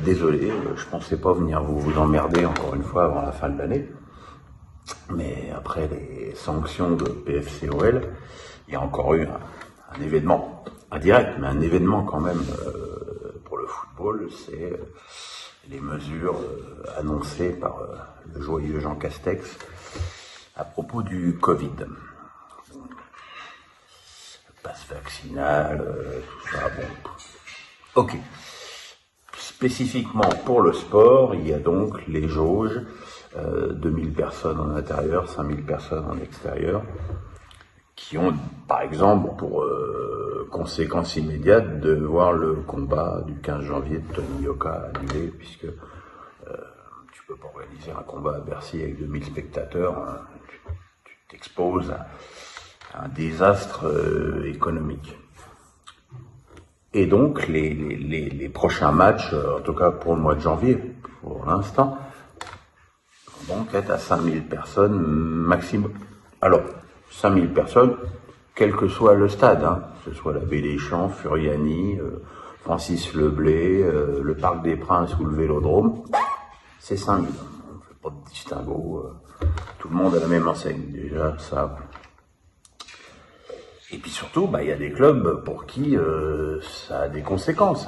Désolé, je pensais pas venir vous emmerder encore une fois avant la fin de l'année. Mais après les sanctions de PFCOL, il y a encore eu un événement indirect, mais un événement quand même pour le football, c'est les mesures annoncées par le joyeux Jean Castex à propos du Covid. Le passe vaccinal, tout ça, bon. Ok. Spécifiquement pour le sport, il y a donc les jauges, 2000 personnes en intérieur, 5000 personnes en extérieur, qui ont par exemple pour conséquence immédiate de voir le combat du 15 janvier de Tony Yoka annulé, puisque tu peux pas organiser un combat à Bercy avec 2000 spectateurs, hein, tu t'exposes à un désastre économique. Et donc, les prochains matchs, en tout cas pour le mois de janvier, pour l'instant, vont donc être à 5000 personnes maximum. Alors, 5000 personnes, quel que soit le stade, hein, que ce soit la Baie des Champs, Furiani, Francis Leblay, le Parc des Princes ou le Vélodrome, c'est 5000. On ne fait pas de distinguo, tout le monde a la même enseigne, déjà, ça... Et puis surtout, il y a des clubs pour qui ça a des conséquences.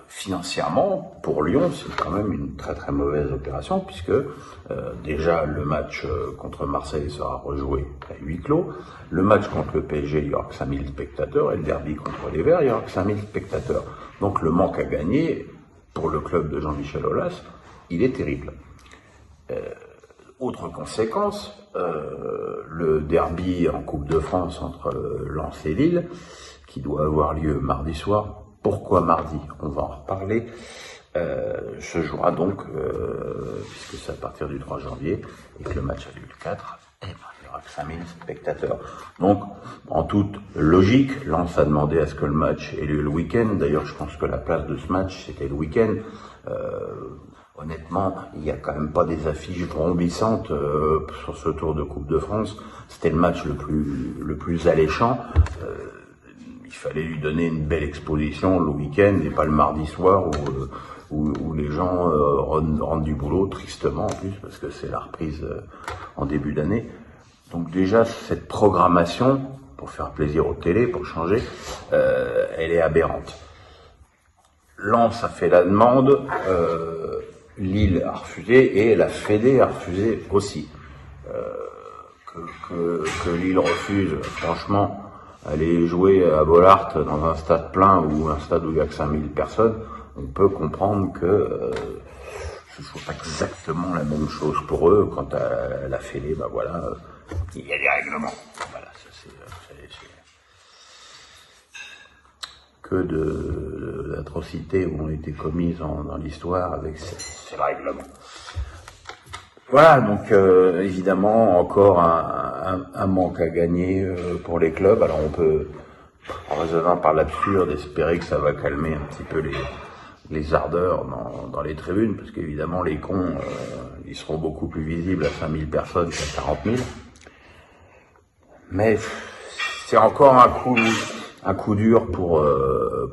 Financièrement, pour Lyon, c'est quand même une très très mauvaise opération, puisque déjà le match contre Marseille sera rejoué à huis clos. Le match contre le PSG, il y aura que 5000 spectateurs, et le derby contre les Verts, il y aura que 5000 spectateurs. Donc le manque à gagner, pour le club de Jean-Michel Aulas, il est terrible. Autre conséquence, le derby en Coupe de France entre Lens et Lille, qui doit avoir lieu mardi soir. Pourquoi mardi? On va en reparler. Se jouera donc, puisque c'est à partir du 3 janvier, et que le match a lieu le 4, il n'y aura que 5000 spectateurs. Donc, en toute logique, Lens a demandé à ce que le match ait lieu le week-end. D'ailleurs, je pense que la place de ce match, c'était le week-end. Honnêtement, il n'y a quand même pas des affiches vrombissantes sur ce tour de Coupe de France. C'était le match le plus alléchant. Il fallait lui donner une belle exposition le week-end et pas le mardi soir où les gens rentrent du boulot, tristement en plus, parce que c'est la reprise en début d'année. Donc déjà, cette programmation, pour faire plaisir aux télés, pour changer, elle est aberrante. Lens a fait la demande, Lille a refusé et la Fédé a refusé aussi. Que Lille refuse, franchement, aller jouer à Bollaert dans un stade plein ou un stade où il n'y a que 5000 personnes, on peut comprendre que ce ne soit pas exactement la même chose pour eux. Quant à la Fédé, voilà, il y a des règlements. Voilà, ça c'est que d'atrocités ont été commises dans l'histoire avec ces règlements. Voilà, donc évidemment encore un manque à gagner pour les clubs. Alors on peut, en raisonnant par l'absurde, espérer que ça va calmer un petit peu les ardeurs dans les tribunes, parce qu'évidemment les cons, ils seront beaucoup plus visibles à 5000 personnes qu'à 40 000. Mais c'est encore un coup dur pour le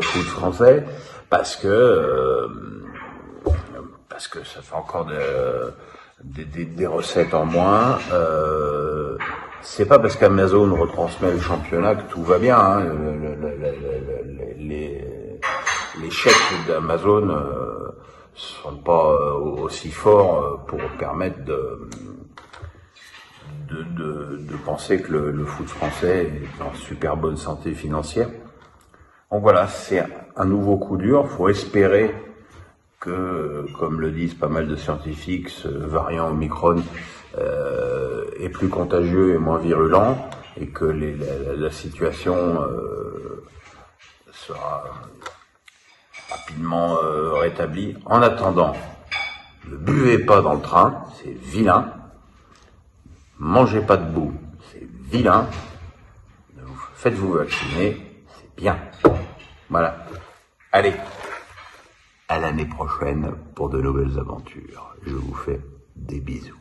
foot français, parce que ça fait encore des recettes en moins. C'est pas parce qu'Amazon retransmet le championnat que tout va bien. Hein. Les chèques d'Amazon sont pas aussi forts pour permettre de penser que le foot français est en super bonne santé financière. Donc voilà, c'est un nouveau coup dur. Faut espérer que, comme le disent pas mal de scientifiques, ce variant Omicron est plus contagieux et moins virulent, et que la situation sera rapidement rétablie. En attendant, ne buvez pas dans le train, c'est vilain. Mangez pas debout, c'est vilain. Faites-vous vacciner, c'est bien. Voilà. Allez, à l'année prochaine pour de nouvelles aventures. Je vous fais des bisous.